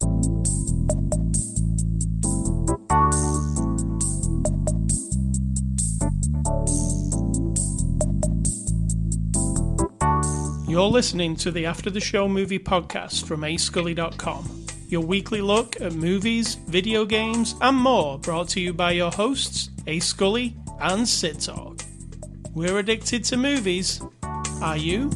You're listening to the After the Show movie podcast from ascully.com, your weekly look at movies, video games, and more, brought to you by your hosts, A. Scully and Sid Talk. We're addicted to movies. Are you?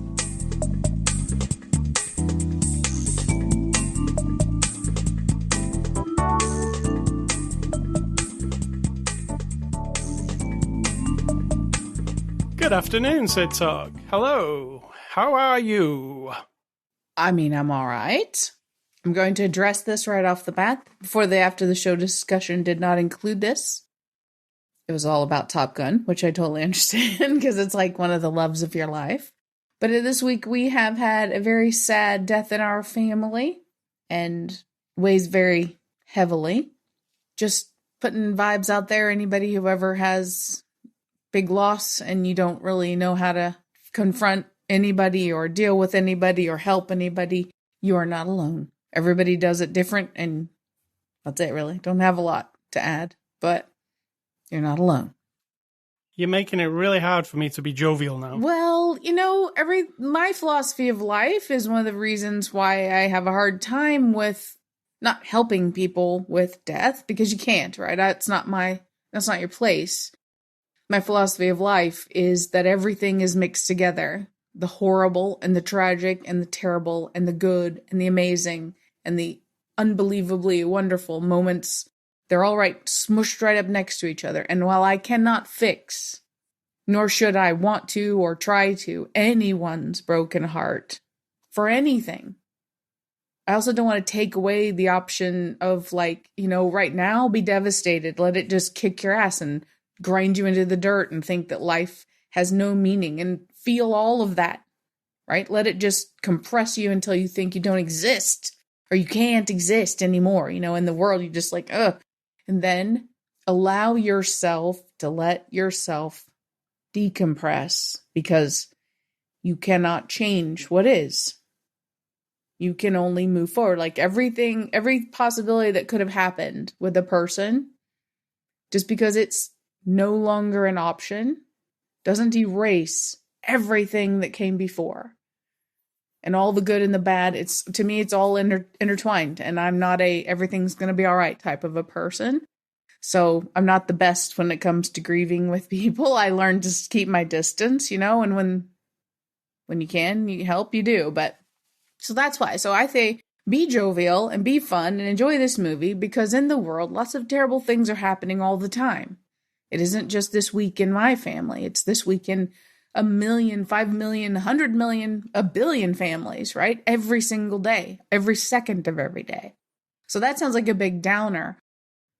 Good afternoon, Sid Talk. Hello. How are you? I mean, I'm all right. I'm going to address this right off the bat. Before the after the show discussion did not include this. It was all about Top Gun, which I totally understand because it's like one of the loves of your life. But this week we have had a very sad death in our family and weighs very heavily. Just putting vibes out there. Anybody who ever has big loss and you don't really know how to confront anybody or deal with anybody or help anybody, you are not alone. Everybody does it different, and that's it, really. Don't have a lot to add, but you're not alone. You're making it really hard for me to be jovial now. Well, my philosophy of life is one of the reasons why I have a hard time with not helping people with death, because you can't, right? That's not your place. My philosophy of life is that everything is mixed together. The horrible and the tragic and the terrible and the good and the amazing and the unbelievably wonderful moments, they're all right, smushed right up next to each other. And while I cannot fix, nor should I want to or try to, anyone's broken heart for anything, I also don't want to take away the option of right now, be devastated. Let it just kick your ass and grind you into the dirt and think that life has no meaning and feel all of that, right? Let it just compress you until you think you don't exist or you can't exist anymore. In the world, you're just like, ugh. And then allow yourself to let yourself decompress, because you cannot change what is. You can only move forward. Like every possibility that could have happened with a person, just because it's no longer an option, doesn't erase everything that came before. And all the good and the bad, to me, it's all intertwined. And I'm not everything's going to be all right type of a person. So I'm not the best when it comes to grieving with people. I learned to keep my distance, and when you can, you help, you do. But so that's why. So I say be jovial and be fun and enjoy this movie, because in the world, lots of terrible things are happening all the time. It isn't just this week in my family. It's this week in 1 million, 5 million, 100 million, 1 billion families, right? Every single day, every second of every day. So that sounds like a big downer.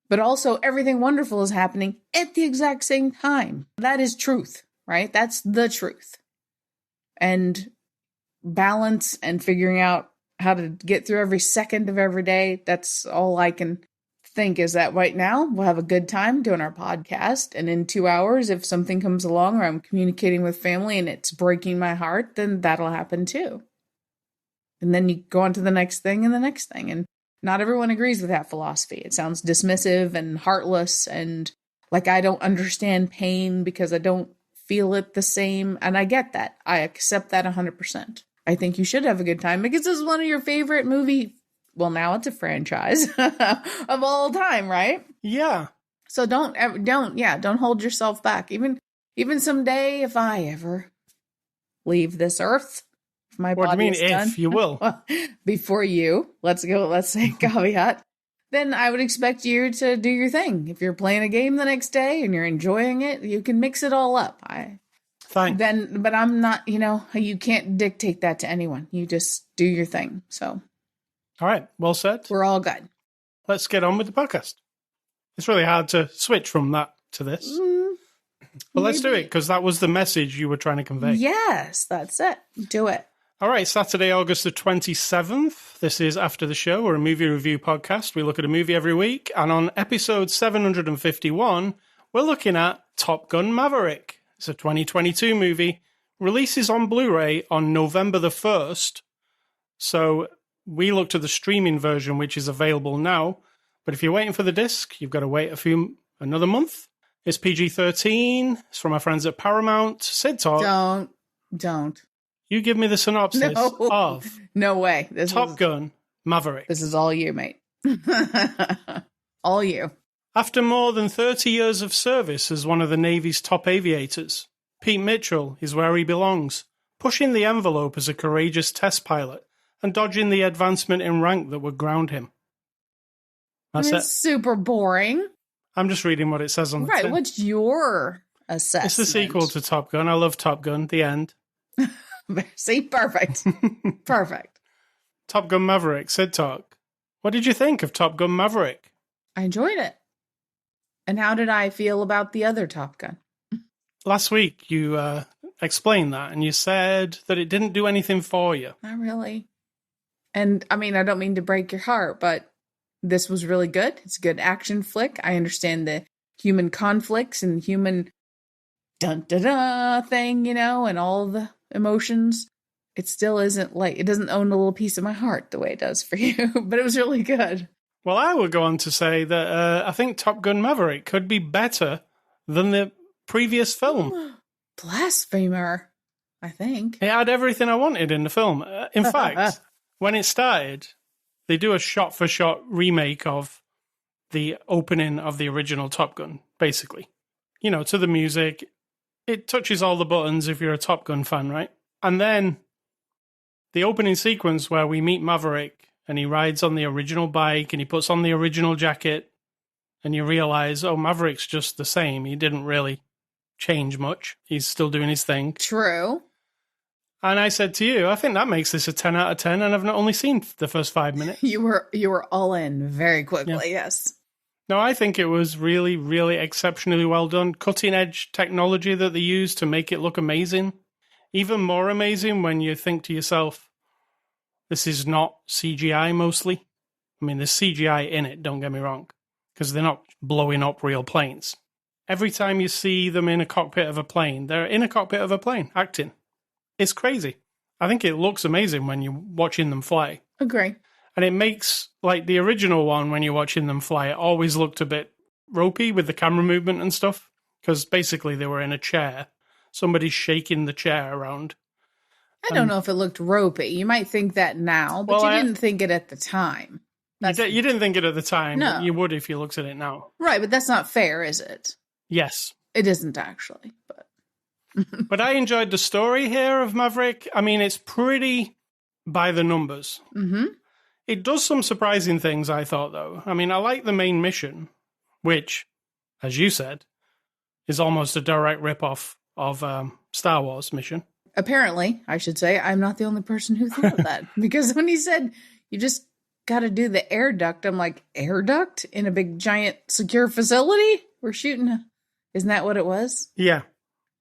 But also everything wonderful is happening at the exact same time. That is truth, right? That's the truth. And balance and figuring out how to get through every second of every day, that's all I can think, is that right now we'll have a good time doing our podcast, and in 2 hours, if something comes along or I'm communicating with family and it's breaking my heart, then that'll happen too. And then you go on to the next thing and the next thing. And not everyone agrees with that philosophy. It sounds dismissive and heartless and like I don't understand pain because I don't feel it the same. And I get that. I accept that 100%. I think you should have a good time because this is one of your favorite movie. Well, now it's a franchise of all time, right? Yeah. So don't hold yourself back. Even someday, if I ever leave this earth, if my body is done. What do you mean if? You will. Before you, let's say caveat, then I would expect you to do your thing. If you're playing a game the next day and you're enjoying it, you can mix it all up. Fine. But I'm not, you can't dictate that to anyone. You just do your thing. So. All right, well said. We're all good. Let's get on with the podcast. It's really hard to switch from that to this. But let's do it, because that was the message you were trying to convey. Yes, that's it. Do it. All right, Saturday, August the 27th. This is After the Show. We're a movie review podcast. We look at a movie every week. And on episode 751, we're looking at Top Gun Maverick. It's a 2022 movie. Releases on Blu-ray on November the 1st. So We looked at the streaming version, which is available now. But if you're waiting for the disc, you've got to wait another month. It's PG-13. It's from our friends at Paramount. Sid Talk. Don't. You give me the synopsis of No way. Top Gun Maverick. This is all you, mate. All you. After more than 30 years of service as one of the Navy's top aviators, Pete Mitchell is where he belongs, pushing the envelope as a courageous test pilot and dodging the advancement in rank that would ground him. That's it. Super boring. I'm just reading what it says on the tin. What's your assessment? It's the sequel to Top Gun. I love Top Gun. The end. See? Perfect. Perfect. Top Gun Maverick, Sid Talk. What did you think of Top Gun Maverick? I enjoyed it. And how did I feel about the other Top Gun? Last week, you explained that, and you said that it didn't do anything for you. Not really. And, I mean, I don't mean to break your heart, but this was really good. It's a good action flick. I understand the human conflicts and human dun-da-da thing, and all the emotions. It still isn't it doesn't own a little piece of my heart the way it does for you, but it was really good. Well, I would go on to say that I think Top Gun Maverick could be better than the previous film. Blasphemer, I think. It had everything I wanted in the film. In fact, when it started, they do a shot-for-shot remake of the opening of the original Top Gun, basically. To the music. It touches all the buttons if you're a Top Gun fan, right? And then the opening sequence where we meet Maverick and he rides on the original bike and he puts on the original jacket and you realize, oh, Maverick's just the same. He didn't really change much. He's still doing his thing. True. And I said to you, I think that makes this a 10 out of 10, and I've not only seen the first 5 minutes. You were all in very quickly, yeah. Yes. No, I think it was really, really exceptionally well done. Cutting-edge technology that they used to make it look amazing. Even more amazing when you think to yourself, this is not CGI mostly. I mean, there's CGI in it, don't get me wrong, because they're not blowing up real planes. Every time you see them in a cockpit of a plane, they're in a cockpit of a plane, acting. It's crazy. I think it looks amazing when you're watching them fly. Agree. And it makes, like the original one, when you're watching them fly, it always looked a bit ropey with the camera movement and stuff. Because basically they were in a chair. Somebody's shaking the chair around. I don't know if it looked ropey. You might think that now, but you didn't think it at the time. You didn't think it at the time. No. But you would if you looked at it now. Right, but that's not fair, is it? Yes. It isn't actually, but... But I enjoyed the story here of Maverick. I mean, it's pretty by the numbers. Mm-hmm. It does some surprising things, I thought, though. I mean, I like the main mission, which, as you said, is almost a direct rip-off of Star Wars mission. Apparently, I should say, I'm not the only person who thought of that. Because when he said, you just got to do the air duct, I'm like, air duct? In a big, giant, secure facility? We're shooting Isn't that what it was? Yeah.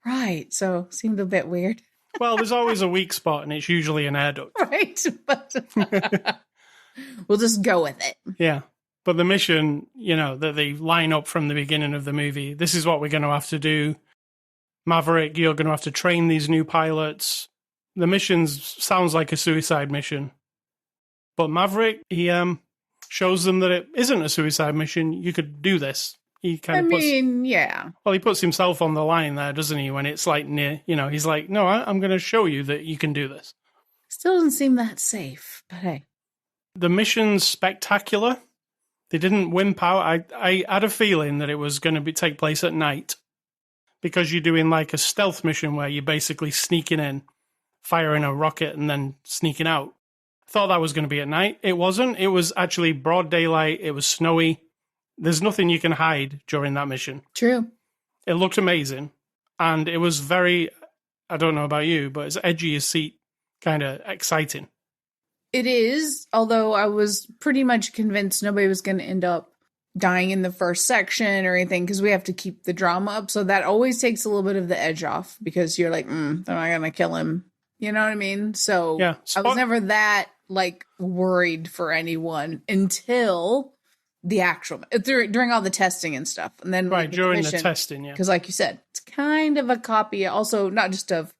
Right, so seemed a bit weird. Well, there's always a weak spot, and it's usually an air duct. Right, but we'll just go with it. Yeah. But the mission, that they line up from the beginning of the movie, this is what we're going to have to do. Maverick, you're going to have to train these new pilots. The mission sounds like a suicide mission. But Maverick, he shows them that it isn't a suicide mission. You could do this. He kind of yeah. Well, he puts himself on the line there, doesn't he? When it's like near, he's like, no, I'm going to show you that you can do this. Still doesn't seem that safe, but hey. The mission's spectacular. They didn't wimp out. I had a feeling that it was going to take place at night because you're doing like a stealth mission where you're basically sneaking in, firing a rocket, and then sneaking out. I thought that was going to be at night. It wasn't. It was actually broad daylight. It was snowy. There's nothing you can hide during that mission. True. It looked amazing. And it was very, I don't know about you, but it's edgy as seat, kind of exciting. It is, although I was pretty much convinced nobody was going to end up dying in the first section or anything, because we have to keep the drama up. So that always takes a little bit of the edge off, because you're like, they're not going to kill him. You know what I mean? So yeah, I was never that worried for anyone until the actual during all the testing and stuff, and then right during the testing, yeah. Because like you said, it's kind of a copy, also not just of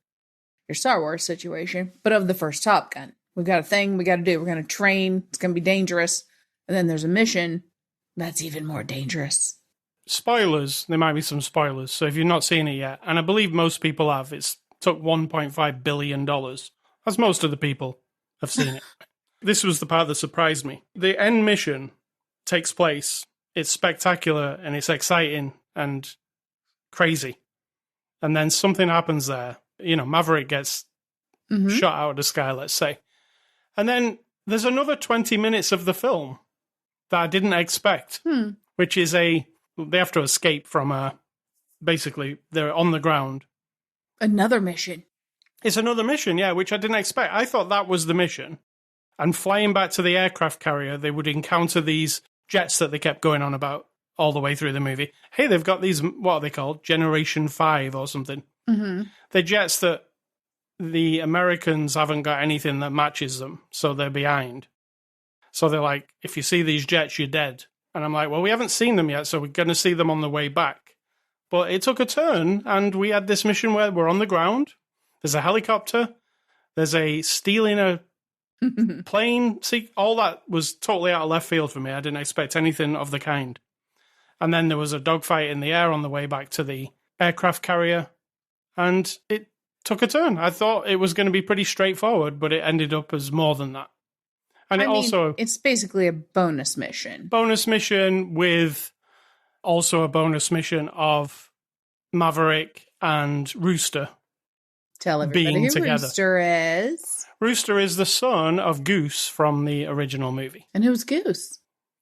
your Star Wars situation, but of the first Top Gun. we've got a thing we got to do. We're going to train. It's going to be dangerous. And then there's a mission that's even more dangerous. Spoilers. There might be some spoilers. So if you've not seen it yet, and I believe most people have, it's took $1.5 billion. As most of the people have seen it. This was the part that surprised me. The end mission takes place. It's spectacular and it's exciting and crazy. And then something happens there. You know, Maverick gets shot out of the sky, let's say. And then there's another 20 minutes of the film that I didn't expect, which is they have to escape from basically, they're on the ground. Another mission. It's another mission, yeah, which I didn't expect. I thought that was the mission. And flying back to the aircraft carrier, they would encounter these jets that they kept going on about all the way through the movie. Hey, they've got these, what are they called? Generation 5 or something. They're jets that the Americans haven't got anything that matches them, so they're behind. So they're like, if you see these jets, you're dead. And I'm like, well, we haven't seen them yet, so we're going to see them on the way back. But it took a turn, and we had this mission where we're on the ground. There's a helicopter. There's a stealing a plane. See, all that was totally out of left field for me. I didn't expect anything of the kind. And then there was a dogfight in the air on the way back to the aircraft carrier. And it took a turn. I thought it was going to be pretty straightforward, but it ended up as more than that. And it's basically a bonus mission. Bonus mission with also a bonus mission of Maverick and Rooster. Tell everybody being who together. Rooster is. Rooster is the son of Goose from the original movie. And who's Goose?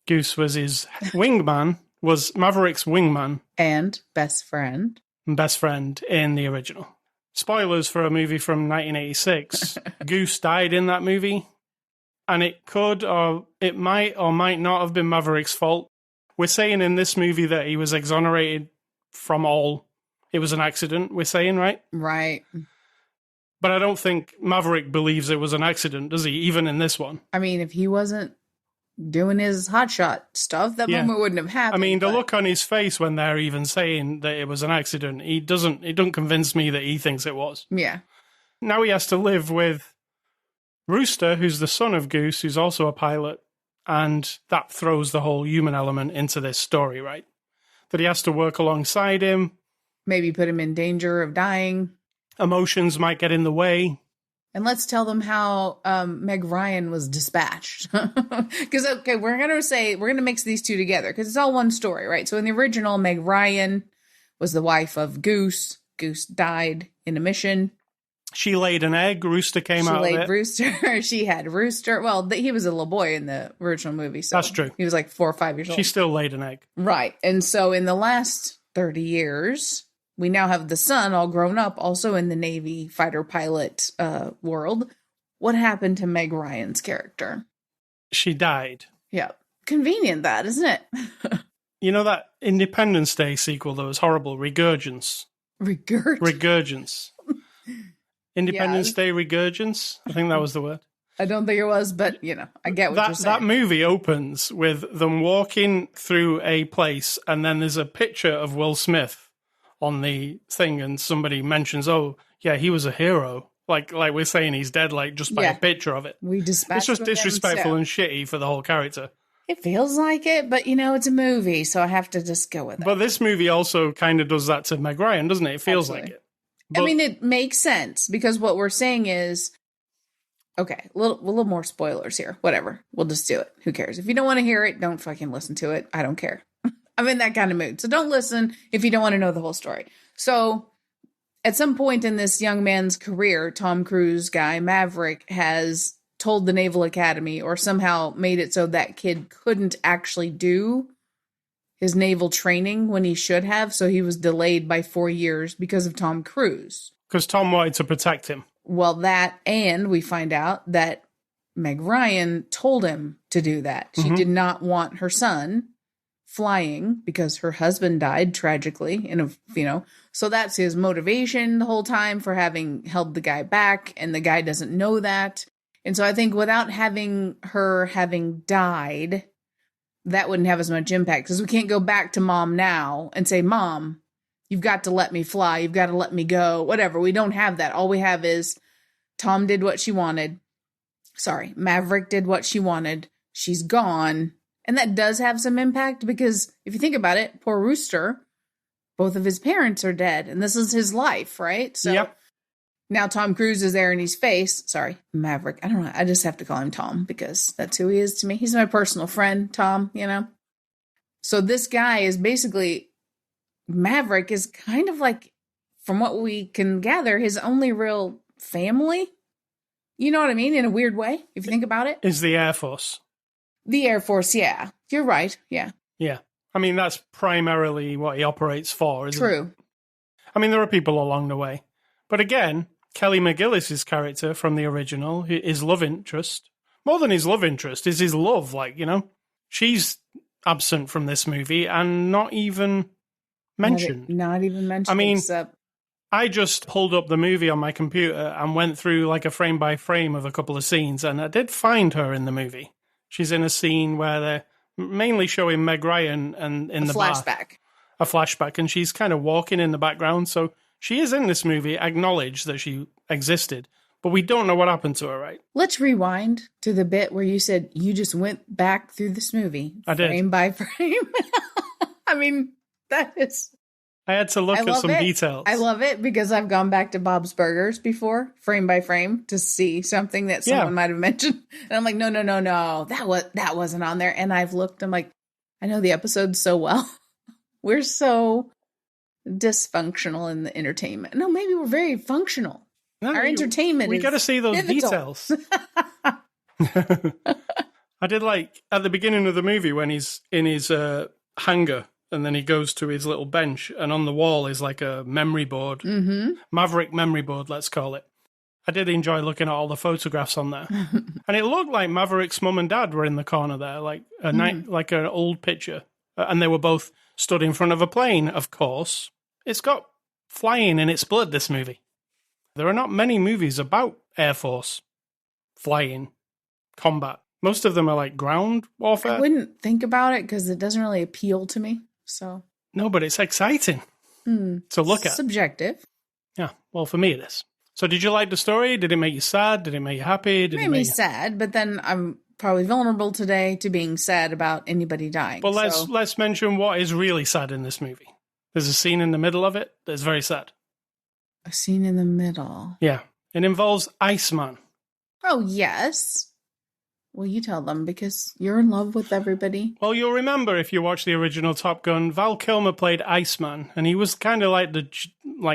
Goose was his wingman, was Maverick's wingman. And best friend. Best friend in the original. Spoilers for a movie from 1986. Goose died in that movie. And it could, or it might or might not have been Maverick's fault. We're saying in this movie that he was exonerated from all. It was an accident, we're saying, right? Right. But I don't think Maverick believes it was an accident, does he? Even in this one. I mean, if he wasn't doing his hotshot stuff, that moment wouldn't have happened. I mean, the look on his face when they're even saying that it was an accident, it doesn't convince me that he thinks it was. Yeah. Now he has to live with Rooster, who's the son of Goose, who's also a pilot, and that throws the whole human element into this story, right? That he has to work alongside him. Maybe put him in danger of dying. Emotions might get in the way. And let's tell them how Meg Ryan was dispatched. Because, okay, we're going to mix these two together because it's all one story, right? So in the original, Meg Ryan was the wife of Goose. Goose died in a mission. She laid an egg. Rooster came out of it. She laid Rooster. She had Rooster. Well, he was a little boy in the original movie. So that's true. He was like 4 or 5 years old. She still laid an egg. Right. And so in the last 30 years, we now have the son all grown up, also in the Navy fighter pilot world. What happened to Meg Ryan's character? She died. Yeah. Convenient that, isn't it? You know that Independence Day sequel that was horrible? Regurgence. Regurgence. Independence Day Regurgence? I think that was the word. I don't think it was, but, you know, I get what you're saying. That movie opens with them walking through a place, and then there's a picture of Will Smith on the thing, and somebody mentions, oh, yeah, he was a hero. Like we're saying he's dead, like, just by a picture of it. It's just disrespectful and shitty for the whole character. It feels like it, but, you know, it's a movie, so I have to just go with it. But this movie also kind of does that to Meg Ryan, doesn't it? It feels like it. But, I mean, it makes sense, because what we're saying is, okay, a little more spoilers here. Whatever. We'll just do it. Who cares? If you don't want to hear it, don't fucking listen to it. I don't care. I'm in that kind of mood. So don't listen if you don't want to know the whole story. So at some point in this young man's career, Tom Cruise guy, Maverick, has told the Naval Academy or somehow made it so that kid couldn't actually do his naval training when he should have. So he was delayed by 4 years because of Tom Cruise. Because Tom wanted to protect him. Well, that, and we find out that Meg Ryan told him to do that. She did not want her son flying because her husband died tragically, so that's his motivation the whole time for having held the guy back, and the guy doesn't know that. And so I think without having her having died, that wouldn't have as much impact, because we can't go back to mom now and say, Mom, you've got to let me fly. You've got to let me go. Whatever. We don't have that. All we have is Tom did what she wanted. Maverick did what she wanted. She's gone. And that does have some impact because if you think about it, poor Rooster, both of his parents are dead. And this is his life, right? So yep. Now Tom Cruise is there in his face. Sorry, Maverick. I don't know. I just have to call him Tom because that's who he is to me. He's my personal friend, Tom, you know? So this guy is basically, Maverick is kind of like, from what we can gather, his only real family. You know what I mean? In a weird way, if you think about it. Is the Air Force. The Air Force, yeah. You're right, yeah. Yeah. I mean, that's primarily what he operates for, isn't it? True. I mean, there are people along the way. But again, Kelly McGillis's character from the original, his love interest, more than his love interest, is his love, like, you know? She's absent from this movie and not even mentioned. Not even mentioned. I mean, except... I just pulled up the movie on my computer and went through like a frame by frame of a couple of scenes, and I did find her in the movie. She's in a scene where they're mainly showing Meg Ryan and in the flashback. Bath, a flashback, and she's kind of walking in the background. So she is in this movie, acknowledged that she existed, but we don't know what happened to her, right? Let's rewind to the bit where you said you just went back through this movie. I did. Frame by frame. I mean, that is... I had to look at some details. I love it because I've gone back to Bob's Burgers before, frame by frame, to see something that someone might have mentioned. And I'm like, no. That wasn't on there. And I've looked, I'm like, I know the episode so well. We're so dysfunctional in the entertainment. No, maybe we're very functional. No, our entertainment we got to see those pivotal. Details. I did like at the beginning of the movie when he's in his hangar. And then he goes to his little bench, and on the wall is like a memory board. Mm-hmm. Maverick memory board, let's call it. I did enjoy looking at all the photographs on there. And it looked like Maverick's mum and dad were in the corner there, like like an old picture. And they were both stood in front of a plane, of course. It's got flying in its blood, this movie. There are not many movies about Air Force, flying, combat. Most of them are like ground warfare. I wouldn't think about it because it doesn't really appeal to me. So no, but it's exciting to look at. Subjective. Yeah, well, for me it is. So did you like the story? Did it make you sad? Did it make you happy? It made me sad, but then I'm probably vulnerable today to being sad about anybody dying. Well, let's mention what is really sad in this movie. There's a scene in the middle of it that's very sad. A scene in the middle? Yeah. It involves Iceman. Oh, yes. Well, you tell them because you're in love with everybody. Well, you'll remember if you watch the original Top Gun, Val Kilmer played Iceman, and he was kind of like the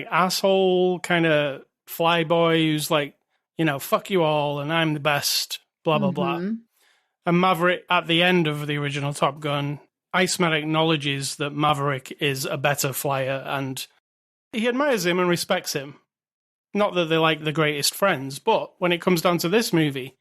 asshole kind of flyboy who's like, you know, fuck you all, and I'm the best, blah, blah, blah. And Maverick, at the end of the original Top Gun, Iceman acknowledges that Maverick is a better flyer, and he admires him and respects him. Not that they're like the greatest friends, but when it comes down to this movie,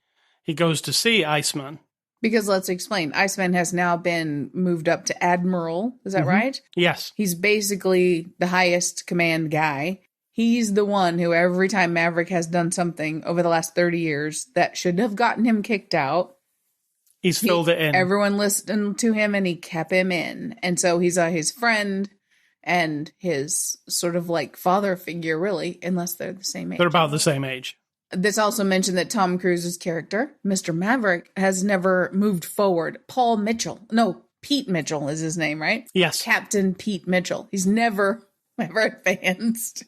he goes to see Iceman. Because let's explain, Iceman has now been moved up to Admiral. Is that right? Yes. He's basically the highest command guy. He's the one who every time Maverick has done something over the last 30 years that should have gotten him kicked out, he's filled it in. Everyone listened to him and he kept him in. And so he's his friend and his sort of like father figure, really, unless they're the same age. They're about the same age. This also mentioned that Tom Cruise's character, Mr. Maverick, has never moved forward. Pete Mitchell is his name, right? Yes. Captain Pete Mitchell. He's never advanced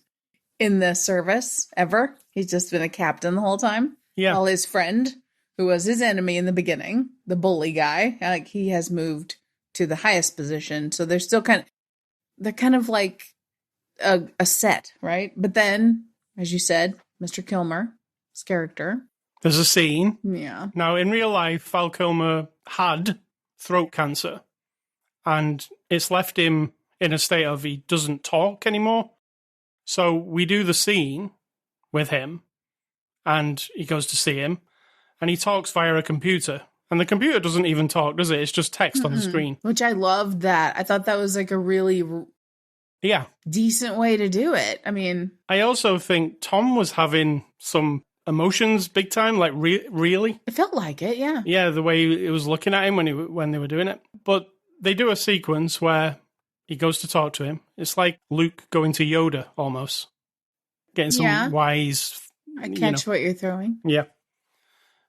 in the service, ever. He's just been a captain the whole time. Yeah. While his friend, who was his enemy in the beginning, the bully guy, like he has moved to the highest position. So they're still kind of like a set, right? But then, as you said, Mr. Kilmer, character. There's a scene. Yeah. Now, in real life, Val Kilmer had throat cancer, and it's left him in a state of he doesn't talk anymore. So we do the scene with him, and he goes to see him, and he talks via a computer. And the computer doesn't even talk, does it? It's just text on the screen. Which I loved that. I thought that was like a really decent way to do it. I mean, I also think Tom was having some emotions big time, like really. It felt like it, yeah. Yeah, the way it was looking at him when they were doing it. But they do a sequence where he goes to talk to him. It's like Luke going to Yoda almost. Getting some wise... I catch what you're throwing. Yeah.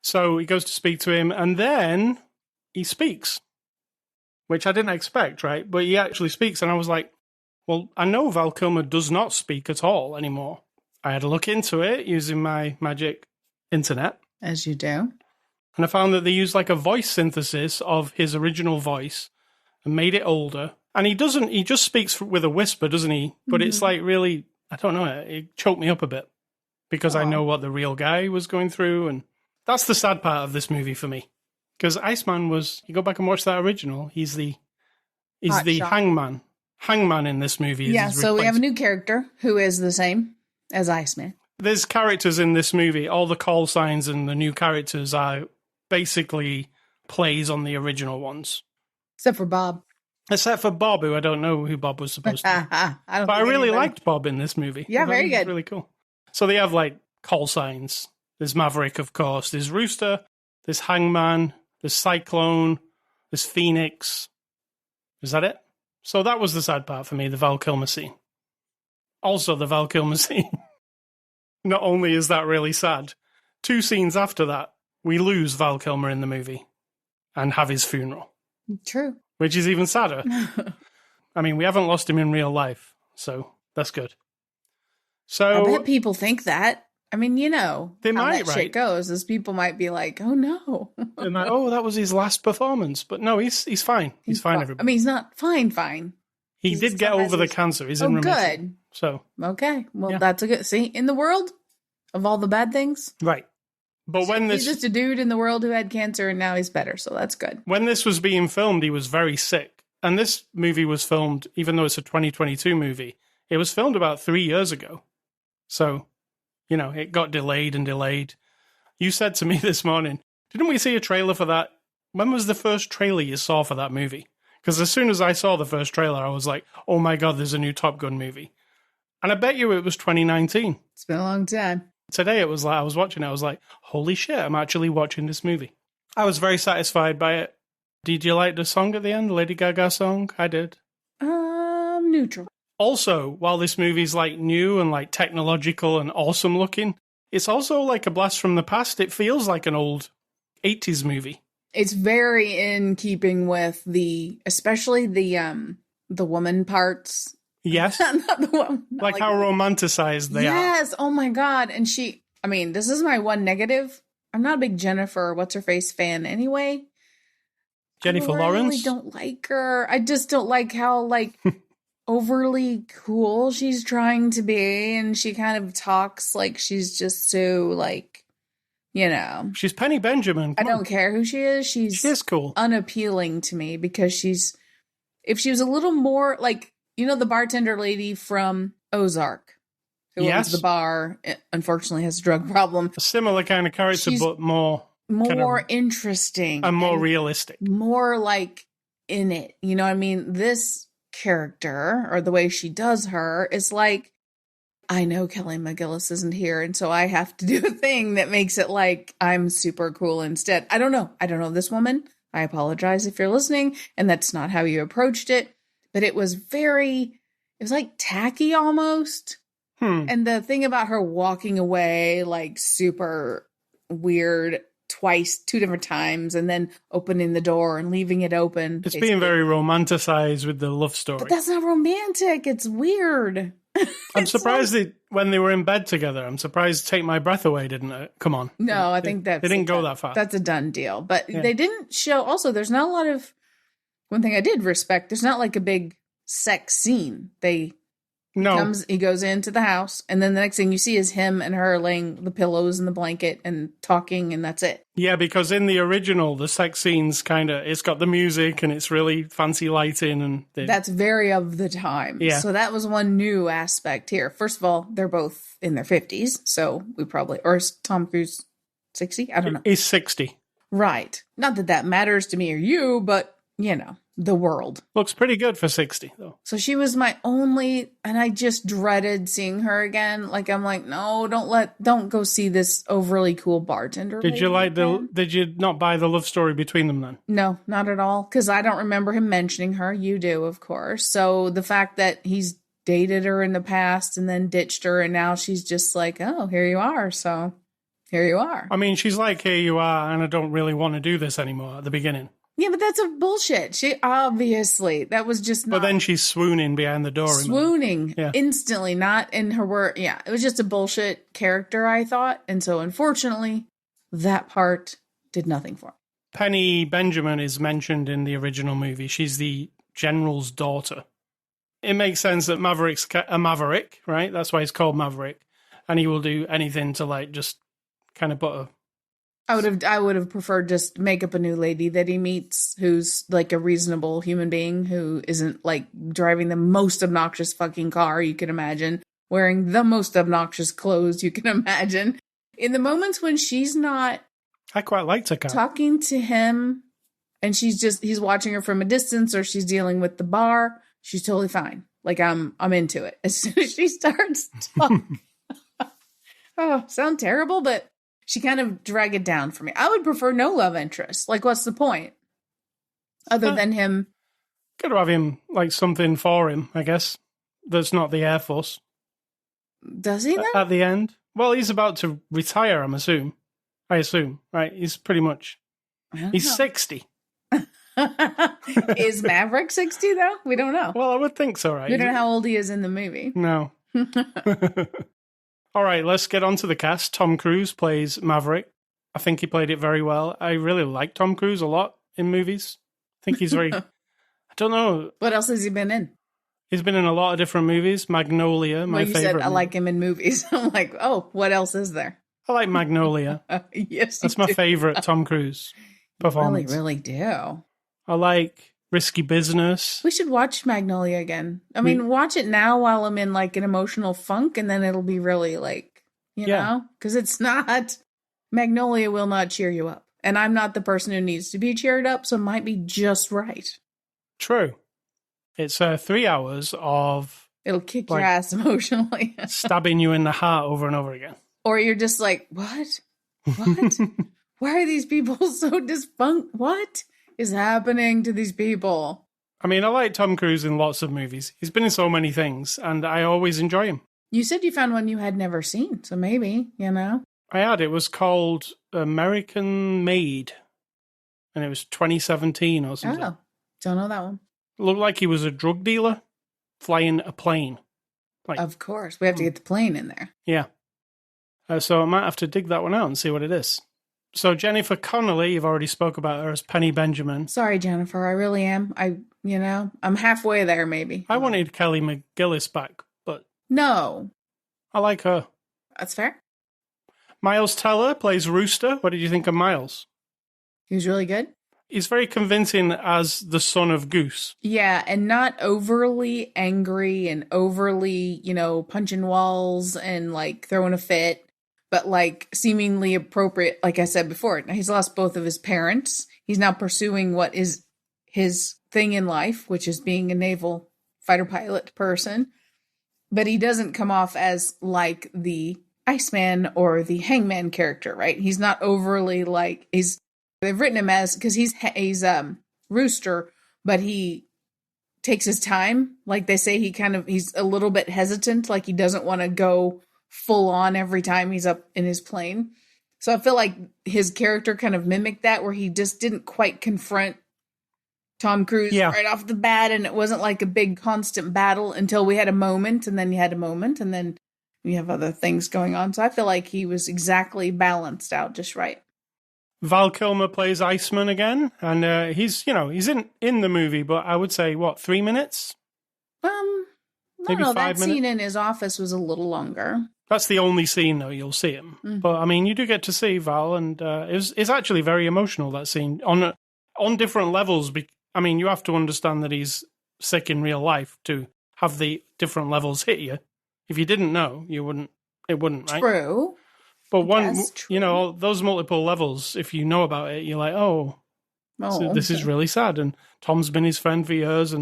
So he goes to speak to him, and then he speaks, which I didn't expect, right? But he actually speaks, and I was like, well, I know Val Kilmer does not speak at all anymore. I had to look into it using my magic internet. As you do. And I found that they used like a voice synthesis of his original voice and made it older. And he just speaks with a whisper, doesn't he? But it's like really, I don't know, it choked me up a bit because I know what the real guy was going through. And that's the sad part of this movie for me. Because Iceman you go back and watch that original, he's the hangman. Hangman in this movie. Yeah, so we have a new character who is the same as Iceman. There's characters in this movie. All the call signs and the new characters are basically plays on the original ones. Except for Bob. Except for Bob, who I don't know who Bob was supposed to be. I really liked Bob in this movie. Yeah, very good. Really cool. So they have like call signs. There's Maverick, of course. There's Rooster. There's Hangman. There's Cyclone. There's Phoenix. Is that it? So that was the sad part for me, the Val Kilmer scene. Also, the Val Kilmer scene. Not only is that really sad, 2 scenes after that, we lose Val Kilmer in the movie and have his funeral. True. Which is even sadder. I mean, we haven't lost him in real life, so that's good. So I bet people think that. I mean, you know, they how might, that shit goes is people might be like, oh no. And like, oh, that was his last performance. But no, he's fine. He's fine, everybody. I mean, he's not fine. He did get over the cancer. He's in remission. Good. So okay. Well, that's a good... See, in the world of all the bad things... Right. But he's just a dude in the world who had cancer and now he's better, so that's good. When this was being filmed, he was very sick. And this movie was filmed, even though it's a 2022 movie, it was filmed about 3 years ago. So, you know, it got delayed and delayed. You said to me this morning, didn't we see a trailer for that? When was the first trailer you saw for that movie? Because as soon as I saw the first trailer, I was like, oh my God, there's a new Top Gun movie. And I bet you it was 2019. It's been a long time. Today it was like, I was watching it, I was like, holy shit, I'm actually watching this movie. I was very satisfied by it. Did you like the song at the end, the Lady Gaga song? I did. Neutral. Also, while this movie's like new and like technological and awesome looking, it's also like a blast from the past. It feels like an old 80s movie. It's very in keeping with especially the woman parts. Yes. Not the woman. Like how romanticized they are. Yes. Oh my God. And I mean, this is my one negative. I'm not a big Jennifer, what's-her-face fan anyway. Jennifer Lawrence? I really don't like her. I just don't like how, like, overly cool she's trying to be. And she kind of talks like she's just so, like, you know. She's Penny Benjamin. I don't care who she is. She is cool. Unappealing to me because if she was a little more, like, you know, the bartender lady from Ozark who owns the bar, unfortunately has a drug problem. A similar kind of character, but more kind of interesting. And more realistic. More like in it. You know what I mean? This character, or the way she does her, is like, I know Kelly McGillis isn't here, and so I have to do a thing that makes it like I'm super cool instead. I don't know this woman. I apologize if you're listening, and that's not how you approached it. But it was like tacky almost. And the thing about her walking away, like super weird, 2 different times, and then opening the door and leaving it open. It's being very romanticized with the love story. But that's not romantic. It's weird. I'm surprised when they were in bed together, I'm surprised Take My Breath Away didn't it? Come on. No, I think that they didn't go that far. That's a done deal. But they didn't show, also, there's not a lot of, one thing I did respect, there's not like a big sex scene. He goes into the house, and then the next thing you see is him and her laying the pillows and the blanket and talking, and that's it. Yeah, because in the original, the sex scenes it's got the music and it's really fancy lighting. And that's very of the time. Yeah. So that was one new aspect here. First of all, they're both in their 50s, so or is Tom Cruise 60? I don't know. He's 60. Right. Not that matters to me or you, but, you know. The world. Looks pretty good for 60, though. So she was my only, and I just dreaded seeing her again. Like, I'm like, no, don't go see this overly cool bartender. Did you not buy the love story between them then? No, not at all. Because I don't remember him mentioning her. You do, of course. So the fact that he's dated her in the past and then ditched her, and now she's just like, oh, here you are. So here you are. I mean, she's like, here you are, and I don't really want to do this anymore at the beginning. Yeah, but that's a bullshit. She obviously, that was just not. But then she's swooning behind the door. Swooning instantly, not in her word. Yeah, it was just a bullshit character, I thought. And so, unfortunately, that part did nothing for me. Penny Benjamin is mentioned in the original movie. She's the general's daughter. It makes sense that Maverick's a Maverick, right? That's why he's called Maverick. And he will do anything to, like, just kind of put a... I would have preferred just make up a new lady that he meets who's like a reasonable human being who isn't like driving the most obnoxious fucking car you can imagine, wearing the most obnoxious clothes you can imagine. In the moments when she's not... I quite liked her car. Talking to him and he's watching her from a distance or she's dealing with the bar, she's totally fine. Like I'm into it. As soon as she starts talking... Oh, sound terrible, but she kind of drag it down for me. I would prefer no love interest. Like, what's the point? Other than him... Gotta have him, like, something for him, I guess. That's not the Air Force. Does he, though? At the end? Well, he's about to retire, I assume, right? He's pretty much... He's 60. Is Maverick 60, though? We don't know. Well, I would think so, right? We don't know how old he is in the movie. No. All right, let's get on to the cast. Tom Cruise plays Maverick. I think he played it very well. I really like Tom Cruise a lot in movies. I think he's very... I don't know. What else has he been in? He's been in a lot of different movies. Magnolia, my favorite. You said I like him in movies. I'm like, oh, what else is there? I like Magnolia. Yes, that's my favorite Tom Cruise performance. You really do. I like Risky Business. We should watch Magnolia again. I mean, watch it now while I'm in like an emotional funk, and then it'll be really like, you know, because it's not... Magnolia will not cheer you up. And I'm not the person who needs to be cheered up, so it might be just right. True. It's 3 hours of... It'll kick your ass emotionally. Stabbing you in the heart over and over again. Or you're just like, what? What? Why are these people so What is happening to these people? I mean, I like Tom Cruise in lots of movies. He's been in so many things, and I always enjoy him. You said you found one you had never seen, so maybe, you know? I had. It was called American Made, and it was 2017 or something. Oh, don't know that one. It looked like he was a drug dealer flying a plane. Of course. We have to get the plane in there. Yeah. So I might have to dig that one out and see what it is. So Jennifer Connelly, you've already spoke about her as Penny Benjamin. Sorry, Jennifer, I really am. I'm halfway there, maybe. I wanted Kelly McGillis back, but... No. I like her. That's fair. Miles Teller plays Rooster. What did you think of Miles? He was really good. He's very convincing as the son of Goose. Yeah, and not overly angry and overly, punching walls and, like, throwing a fit. But, like, seemingly appropriate, like I said before. He's lost both of his parents. He's now pursuing what is his thing in life, which is being a naval fighter pilot person. But he doesn't come off as, like, the Iceman or the Hangman character, right? He's not overly, like, they've written him as, because he's Rooster, but he takes his time. Like they say, he's a little bit hesitant, like he doesn't want to go full on every time he's up in his plane. So I feel like his character kind of mimicked that, where he just didn't quite confront Tom Cruise right off the bat, and it wasn't like a big constant battle until we had a moment, and then you had a moment, and then you have other things going on. So I feel like he was exactly balanced out just right. Val Kilmer plays Iceman again, and he's in the movie, but I would say, 3 minutes? Maybe 5 minutes? That scene in his office was a little longer. That's the only scene, though, you'll see him. Mm. But, I mean, you do get to see Val, and it's actually very emotional, that scene, on different levels. I mean, you have to understand that he's sick in real life to have the different levels hit you. If you didn't know, it wouldn't, right? True. But those multiple levels, if you know about it, you're like, this is really sad. And Tom's been his friend for years.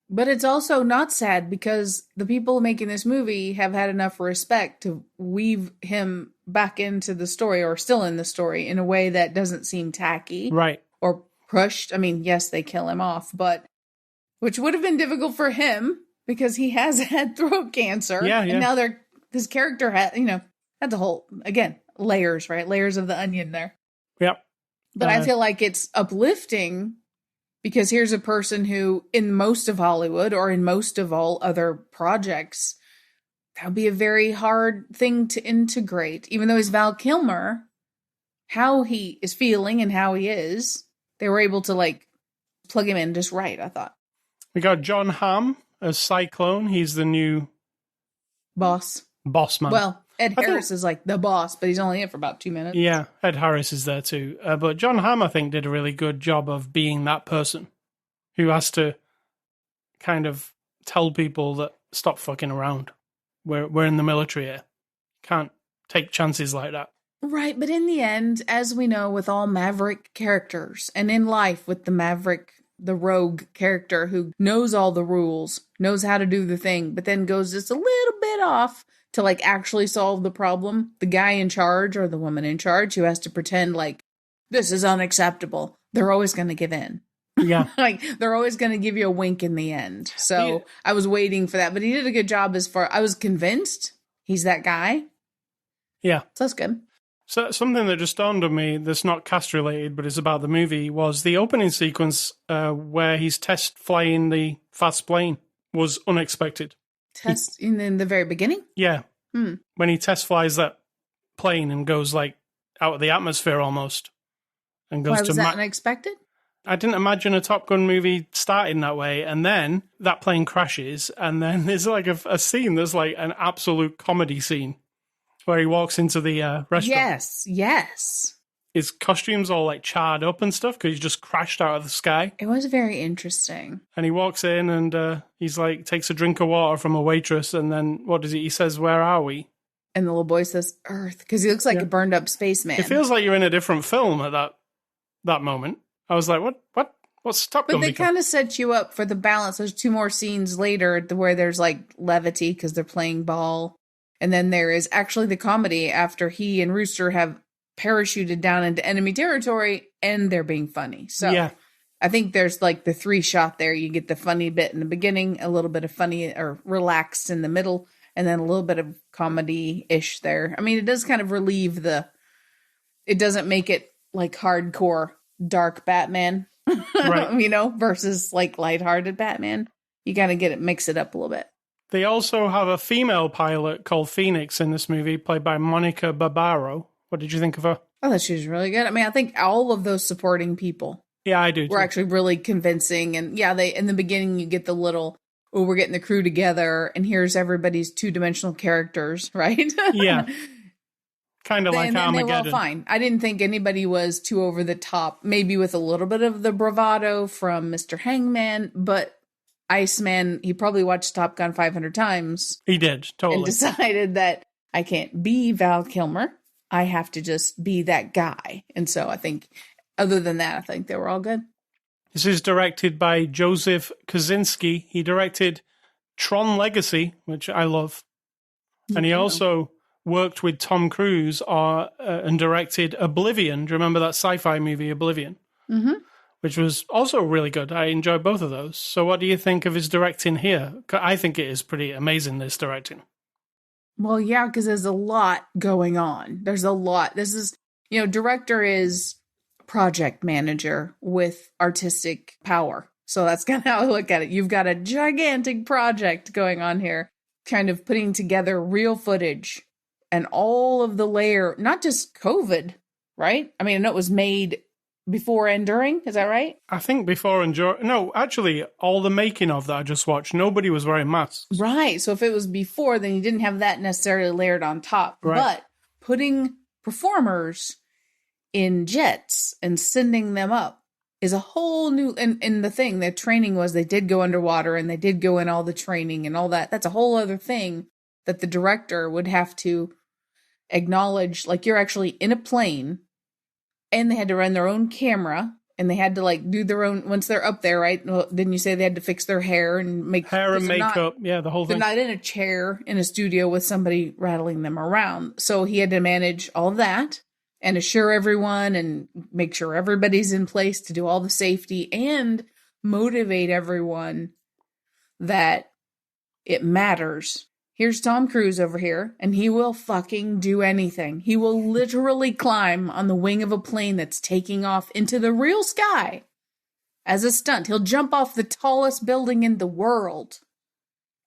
But it's also not sad, because the people making this movie have had enough respect to weave him back into the story, or still in the story, in a way that doesn't seem tacky. Right. Or pushed. I mean, yes, they kill him off, which would have been difficult for him, because he has had throat cancer. Yeah. And now this character had, that's a whole, again, layers, right? Layers of the onion there. Yep. But I feel like it's uplifting because here's a person who, in most of Hollywood or in most of all other projects, that would be a very hard thing to integrate. Even though he's Val Kilmer, how he is feeling and how he is, they were able to like plug him in just right, I thought. We got John Hamm as Cyclone. He's the new boss man. Well, Ed Harris is like the boss, but he's only in for about 2 minutes. Yeah, Ed Harris is there too. But John Hamm, I think, did a really good job of being that person who has to kind of tell people that stop fucking around. We're in the military here. Can't take chances like that. Right, but in the end, as we know with all Maverick characters, and in life with the Maverick, the rogue character who knows all the rules, knows how to do the thing, but then goes just a little bit off to like actually solve the problem, the guy in charge or the woman in charge who has to pretend like this is unacceptable, they're always going to give in. Yeah. Like they're always going to give you a wink in the end. So yeah. I was waiting for that, but he did a good job I was convinced he's that guy. Yeah. So that's good. So something that just dawned on me that's not cast related, but is about the movie, was the opening sequence where he's test flying the fast plane was unexpected. In the very beginning? Yeah. When he test flies that plane and goes like out of the atmosphere almost. And goes Why was that unexpected? I didn't imagine a Top Gun movie starting that way. And then that plane crashes. And then there's like a scene that's like an absolute comedy scene where he walks into the restaurant. Yes. His costume's all like charred up and stuff because he just crashed out of the sky. It was very interesting. And he walks in and he's like, takes a drink of water from a waitress. And then what does he? He says, "Where are we?" And the little boy says, "Earth," because he looks like a burned up spaceman. It feels like you're in a different film at that moment. I was like, what's Top Gun? But they kind of set you up for the balance. There's 2 more scenes later where there's like levity because they're playing ball. And then there is actually the comedy after he and Rooster have parachuted down into enemy territory and they're being funny. So yeah. I think there's like the 3 shot there. You get the funny bit in the beginning, a little bit of funny or relaxed in the middle, and then a little bit of comedy-ish there. I mean, it does kind of relieve it doesn't make it like hardcore dark Batman, right. Versus like lighthearted Batman. You got to mix it up a little bit. They also have a female pilot called Phoenix in this movie, played by Monica Barbaro. What did you think of her? I thought she was really good. I mean, I think all of those supporting people. Yeah, I do. Were actually really convincing. And yeah, in the beginning, you get the little, we're getting the crew together, and here's everybody's 2-dimensional characters, right? Yeah. Kind of like Armageddon. They were all fine. I didn't think anybody was too over the top, maybe with a little bit of the bravado from Mr. Hangman, but Iceman, he probably watched Top Gun 500 times. He did, totally. And decided that I can't be Val Kilmer. I have to just be that guy. And so I think, other than that, I think they were all good. This is directed by Joseph Kosinski. He directed Tron Legacy, which I love. And he also worked with Tom Cruise and directed Oblivion. Do you remember that sci-fi movie, Oblivion? Mm-hmm. Which was also really good. I enjoyed both of those. So what do you think of his directing here? I think it is pretty amazing, this directing. Well, yeah, because there's a lot going on. There's a lot. This is, director is project manager with artistic power. So that's kind of how I look at it. You've got a gigantic project going on here, kind of putting together real footage and all of the not just COVID, right? I mean, I know it was made before and during, is that right? I think before and during. No, actually, all the making of that I just watched, nobody was wearing masks. Right. So if it was before, then you didn't have that necessarily layered on top. Right. But putting performers in jets and sending them up is a whole new, and the thing, the training was they did go underwater and they did go in all the training and all that. That's a whole other thing that the director would have to acknowledge, like you're actually in a plane. And they had to run their own camera, and they had to like do their own, once they're up there, right? Well, didn't you say they had to fix their hair and make hair and makeup? Yeah, the whole thing. They're not in a chair in a studio with somebody rattling them around. So he had to manage all of that and assure everyone and make sure everybody's in place to do all the safety and motivate everyone that it matters here's Tom Cruise over here, and he will fucking do anything. He will literally climb on the wing of a plane that's taking off into the real sky as a stunt. He'll jump off the tallest building in the world,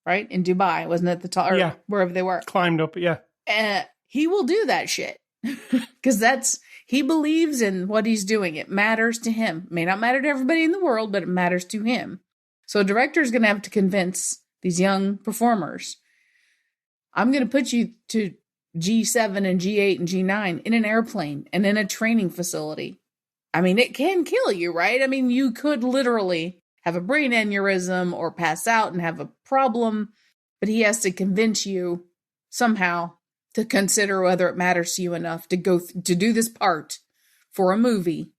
right? In Dubai, wasn't it the tall? Yeah, wherever they were. Climbed up, yeah. He will do that shit because he believes in what he's doing. It matters to him. It may not matter to everybody in the world, but it matters to him. So a director is going to have to convince these young performers, I'm going to put you to G7 and G8 and G9 in an airplane and in a training facility. I mean, it can kill you, right? I mean, you could literally have a brain aneurysm or pass out and have a problem, but he has to convince you somehow to consider whether it matters to you enough to go to do this part for a movie.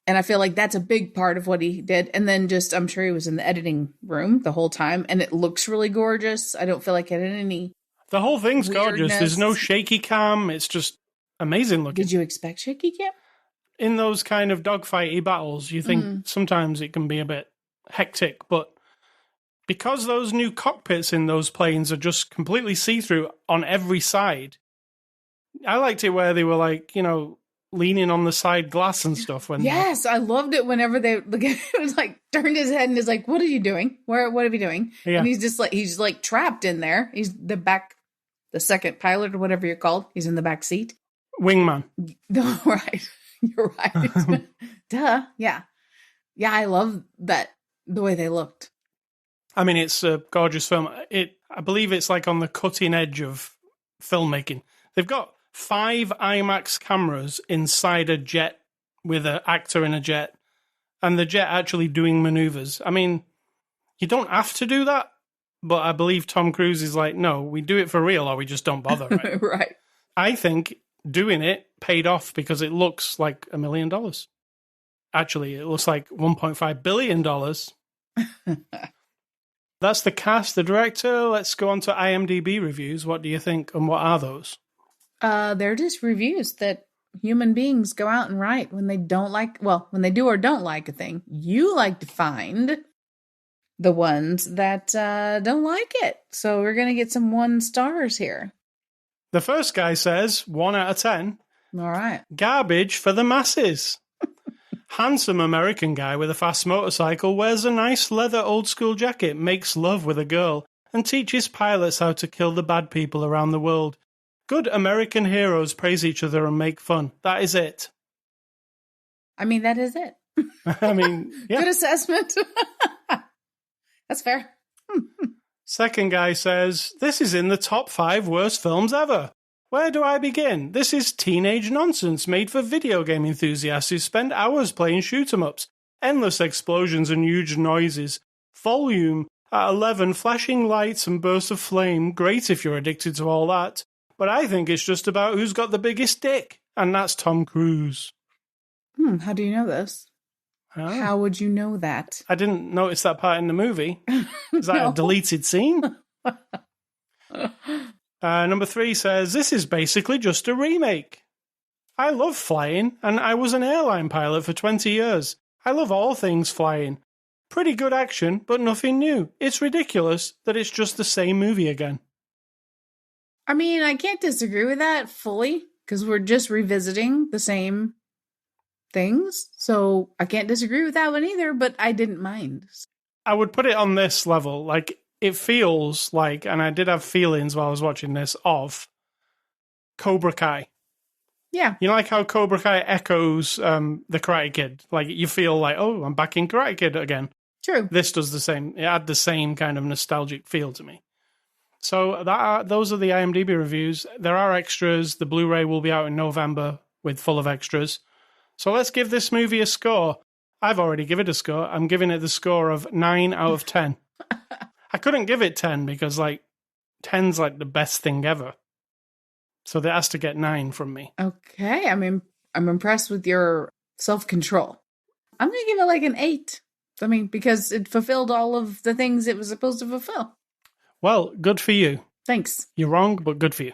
And I feel like that's a big part of what he did. And then I'm sure he was in the editing room the whole time, and it looks really gorgeous. I don't feel like it had any. The whole thing's weirdness. Gorgeous. There's no shaky cam. It's just amazing looking. Did you expect shaky cam? In those kind of dogfighty battles, you think sometimes it can be a bit hectic, but because those new cockpits in those planes are just completely see-through on every side, I liked it where they were like, leaning on the side glass and stuff. Yes, I loved it whenever it was like turned his head and is like, "What are you doing? What are you doing?" Yeah. And he's like trapped in there. He's the second pilot or whatever you're called. He's in the back seat. Wingman. Right. You're right. Duh. Yeah. Yeah, I love that, the way they looked. I mean, it's a gorgeous film. I believe it's like on the cutting edge of filmmaking. They've got 5 IMAX cameras inside a jet with an actor in a jet, and the jet actually doing maneuvers. I mean, you don't have to do that, but I believe Tom Cruise is like, no, we do it for real or we just don't bother. Right? Right. I think doing it paid off because it looks like $1 million. Actually, it looks like $1.5 billion. That's the cast, the director. Let's go on to IMDb reviews. What do you think, and what are those? They're just reviews that human beings go out and write when they don't like, when they do or don't like a thing. You like to find the ones that don't like it. So we're going to get some 1 stars here. The first guy says 1 out of 10. All right. Garbage for the masses. Handsome American guy with a fast motorcycle wears a nice leather old school jacket, makes love with a girl, and teaches pilots how to kill the bad people around the world. Good American heroes praise each other and make fun. That is it. I mean, that is it. I mean, yeah. Good assessment. That's fair. Second guy says, this is in the top 5 worst films ever. Where do I begin? This is teenage nonsense made for video game enthusiasts who spend hours playing shoot-'em-ups. Endless explosions and huge noises. Volume at 11, flashing lights and bursts of flame. Great if you're addicted to all that. But I think it's just about who's got the biggest dick. And that's Tom Cruise. How do you know this? Oh. How would you know that? I didn't notice that part in the movie. Is that a deleted scene? Number 3 says, this is basically just a remake. I love flying, and I was an airline pilot for 20 years. I love all things flying. Pretty good action, but nothing new. It's ridiculous that it's just the same movie again. I mean, I can't disagree with that fully, because we're just revisiting the same things. So I can't disagree with that one either, but I didn't mind. I would put it on this level. Like, it feels like, and I did have feelings while I was watching this, of Cobra Kai. Yeah. You know, like how Cobra Kai echoes the Karate Kid. Like, you feel like, oh, I'm back in Karate Kid again. True. This does the same. It had the same kind of nostalgic feel to me. So those are the IMDb reviews. There are extras. The Blu-ray will be out in November full of extras. So let's give this movie a score. I've already given it a score. I'm giving it the score of 9 out of 10. I couldn't give it 10 because, 10's like the best thing ever. So that has to get 9 from me. Okay. I'm impressed with your self-control. I'm going to give it like an 8. I mean, because it fulfilled all of the things it was supposed to fulfill. Well, good for you. Thanks. You're wrong, but good for you.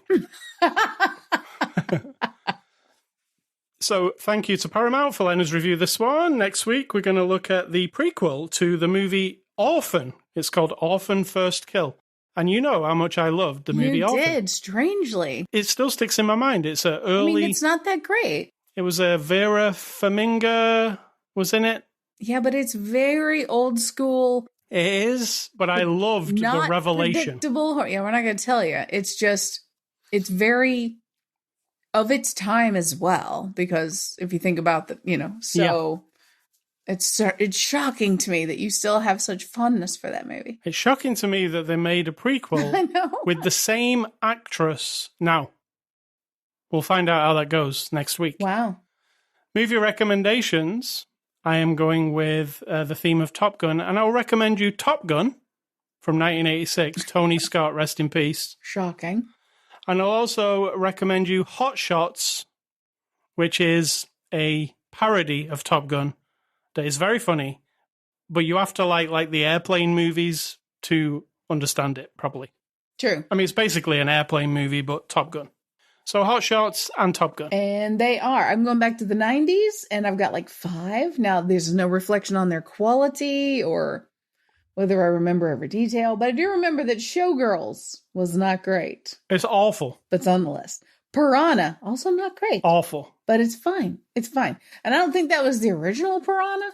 So thank you to Paramount for letting us review this one. Next week, we're going to look at the prequel to the movie Orphan. It's called Orphan First Kill. And you know how much I loved the movie Orphan. You did, strangely. It still sticks in my mind. It's a early... I mean, it's not that great. It was a Vera Farmiga was in it. Yeah, but it's very old school. It is, but I loved the revelation. Predictable. Yeah, we're not going to tell you. It's just, it's very of its time as well. Because if you think about the, so... Yeah. It's shocking to me that you still have such fondness for that movie. It's shocking to me that they made a prequel with the same actress. Now, we'll find out how that goes next week. Wow. Movie recommendations. I am going with the theme of Top Gun, and I'll recommend you Top Gun from 1986. Tony Scott, rest in peace. Shocking. And I'll also recommend you Hot Shots, which is a parody of Top Gun. That is very funny, but you have to like the airplane movies to understand it properly. True. I mean, it's basically an airplane movie, but Top Gun. So Hot Shots and Top Gun. And they are. I'm going back to the 90s, and I've got like 5. Now, there's no reflection on their quality or whether I remember every detail, but I do remember that Showgirls was not great. It's awful. But it's on the list. Piranha, also not great. Awful. But it's fine. It's fine. And I don't think that was the original Piranha.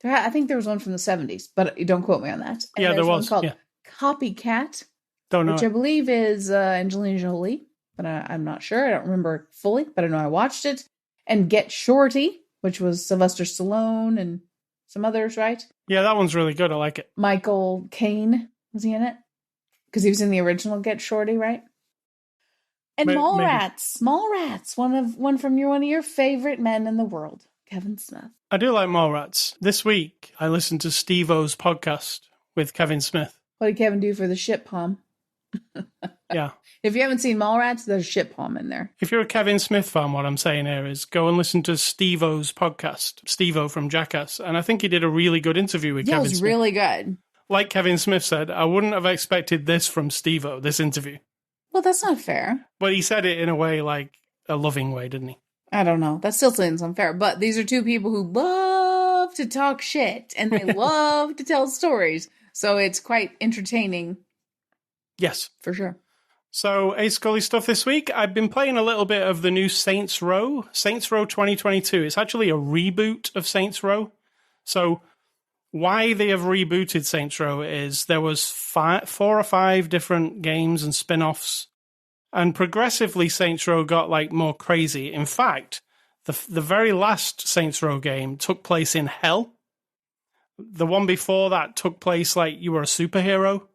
I think there was one from the 70s, but don't quote me on that. And yeah, there was. One called Copycat. Don't know. Which I believe is Angelina Jolie, but I'm not sure. I don't remember fully, but I know I watched it. And Get Shorty, which was Sylvester Stallone and some others, right? Yeah, that one's really good. I like it. Michael Caine, was he in it? Because he was in the original Get Shorty, right? And Mallrats, one from one of your favorite men in the world, Kevin Smith. I do like Mallrats. This week, I listened to Steve-O's podcast with Kevin Smith. What did Kevin do for the shit palm? Yeah. If you haven't seen Mallrats, there's a shit palm in there. If you're a Kevin Smith fan, what I'm saying here is go and listen to Steve-O's podcast, Steve-O from Jackass. And I think he did a really good interview with Kevin Smith. Yeah, it was really good. Like Kevin Smith said, I wouldn't have expected this from Steve-O, this interview. Well, that's not fair. But he said it in a way, like a loving way, didn't he? I don't know. That still seems unfair. But these are two people who love to talk shit and they love to tell stories. So it's quite entertaining. Yes. For sure. So, Ace Scully stuff this week. I've been playing a little bit of the new Saints Row. Saints Row 2022. It's actually a reboot of Saints Row. So, why they have rebooted Saints Row is there was 4 or 5 different games and spin-offs. And progressively, Saints Row got more crazy. In fact, the very last Saints Row game took place in hell. The one before that took place you were a superhero.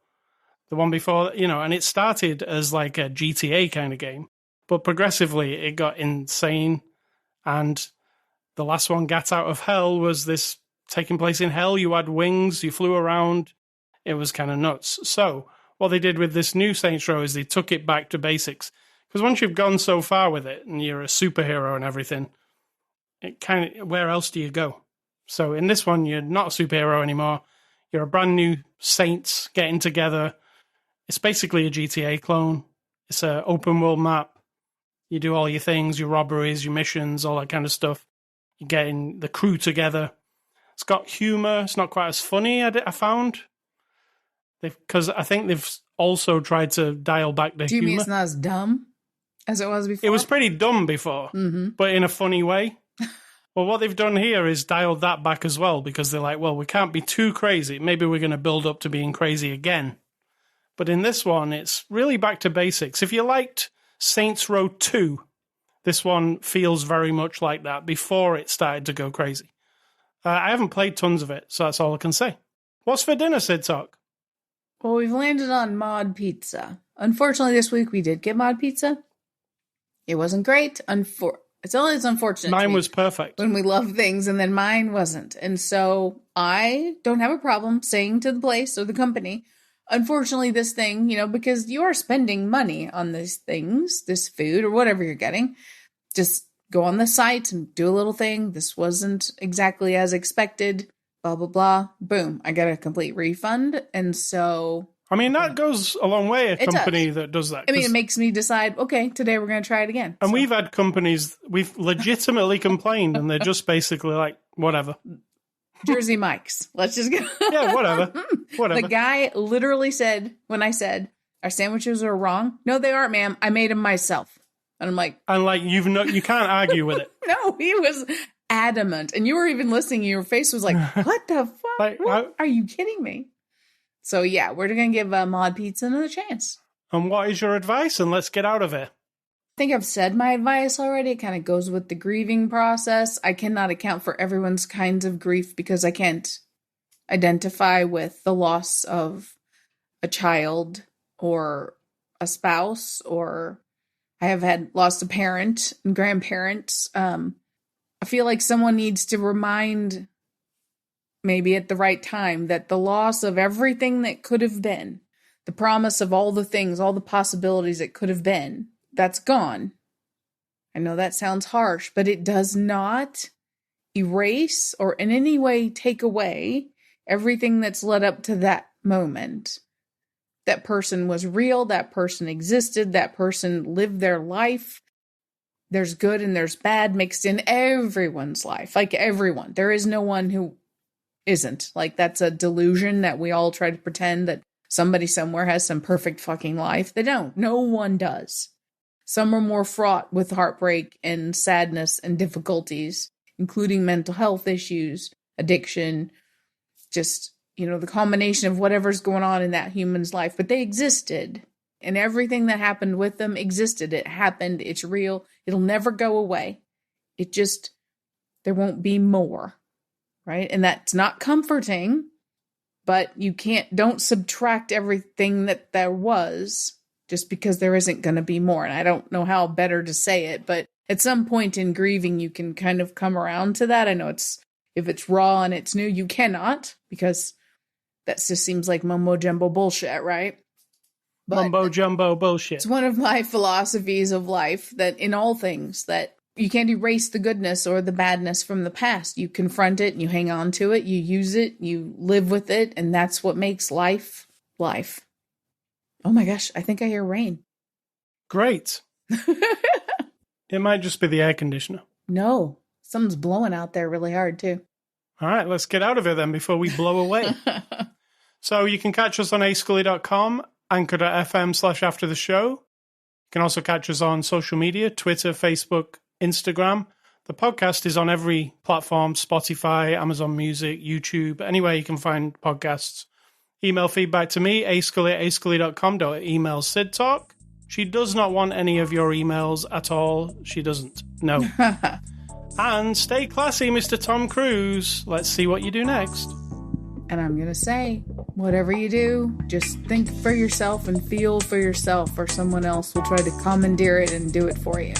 The one before, and it started as a GTA kind of game. But progressively, it got insane. And the last one, Get Out of Hell, was this taking place in hell. You had wings, you flew around. It was kind of nuts. So what they did with this new Saints Row is they took it back to basics. Because once you've gone so far with it and you're a superhero and everything, where else do you go? So in this one, you're not a superhero anymore. You're a brand new Saints getting together. It's basically a GTA clone. It's an open world map. You do all your things, your robberies, your missions, all that kind of stuff. You're getting the crew together. It's got humor. It's not quite as funny, I found. Because I think they've also tried to dial back the humor. Do you mean it's not as dumb as it was before? It was pretty dumb before, but in a funny way. Well, what they've done here is dialed that back as well, because they're like, well, we can't be too crazy. Maybe we're going to build up to being crazy again. But in this one, it's really back to basics. If you liked Saints Row 2, this one feels very much like that before it started to go crazy. I haven't played tons of it, so that's all I can say. What's for dinner, Sid Talk? Well, we've landed on mod pizza. Unfortunately, this week we did get mod pizza. It wasn't great. It's unfortunate. Mine was perfect. When we love things, and then mine wasn't. And so I don't have a problem saying to the place or the company, unfortunately, this thing, because you are spending money on these things, this food or whatever you're getting, just go on the site and do a little thing. This wasn't exactly as expected. Blah, blah, blah. Boom. I got a complete refund. And so... I mean, that goes a long way, a company that does that. I mean, it makes me decide, okay, today we're going to try it again. And we've had companies, we've legitimately complained, and they're just basically like, whatever. Jersey Mike's. Let's just go. Yeah, whatever. The guy literally said, when I said, our sandwiches are wrong. No, they aren't, ma'am. I made them myself. And I'm like. And like, you can't argue with it. No, he was adamant. And you were even listening. Your face was like, what the fuck? Like, are you kidding me? So yeah, we're going to give Mod Pizza another chance. And what is your advice? And let's get out of it. I think I've said my advice already. It kind of goes with the grieving process. I cannot account for everyone's kinds of grief because I can't identify with the loss of a child or a spouse, or I have lost a parent and grandparents. I feel like someone needs to remind, maybe at the right time, that the loss of everything that could have been, the promise of all the things, all the possibilities that could have been, that's gone. I know that sounds harsh, but it does not erase or in any way take away everything that's led up to that moment. That person was real, that person existed, that person lived their life. There's good and there's bad mixed in everyone's life, like everyone. There is no one who isn't. Like, that's a delusion that we all try to pretend that somebody somewhere has some perfect fucking life. They don't. No one does. Some are more fraught with heartbreak and sadness and difficulties, including mental health issues, addiction, just, the combination of whatever's going on in that human's life. But they existed, and everything that happened with them existed. It happened. It's real. It'll never go away. There won't be more, right? And that's not comforting, but don't subtract everything that there was just because there isn't going to be more. And I don't know how better to say it, but at some point in grieving, you can kind of come around to that. I know if it's raw and it's new, you cannot, because that just seems like mumbo jumbo bullshit, right? But mumbo jumbo bullshit. It's one of my philosophies of life, that in all things, that you can't erase the goodness or the badness from the past. You confront it, and you hang on to it, you use it, you live with it, and that's what makes life life. Oh my gosh, I think I hear rain. Great. It might just be the air conditioner. No, something's blowing out there really hard too. All right, let's get out of it then before we blow away. So you can catch us on ascully.com, anchor.fm/after the show. You can also catch us on social media, Twitter, Facebook, Instagram. The podcast is on every platform, Spotify, Amazon Music, YouTube, anywhere you can find podcasts. Email feedback to me, ascully@ascully.com. Don't email Sid Talk. She does not want any of your emails at all. She doesn't. No. And stay classy, Mr. Tom Cruise. Let's see what you do next. And I'm going to say, whatever you do, just think for yourself and feel for yourself, or someone else will try to commandeer it and do it for you.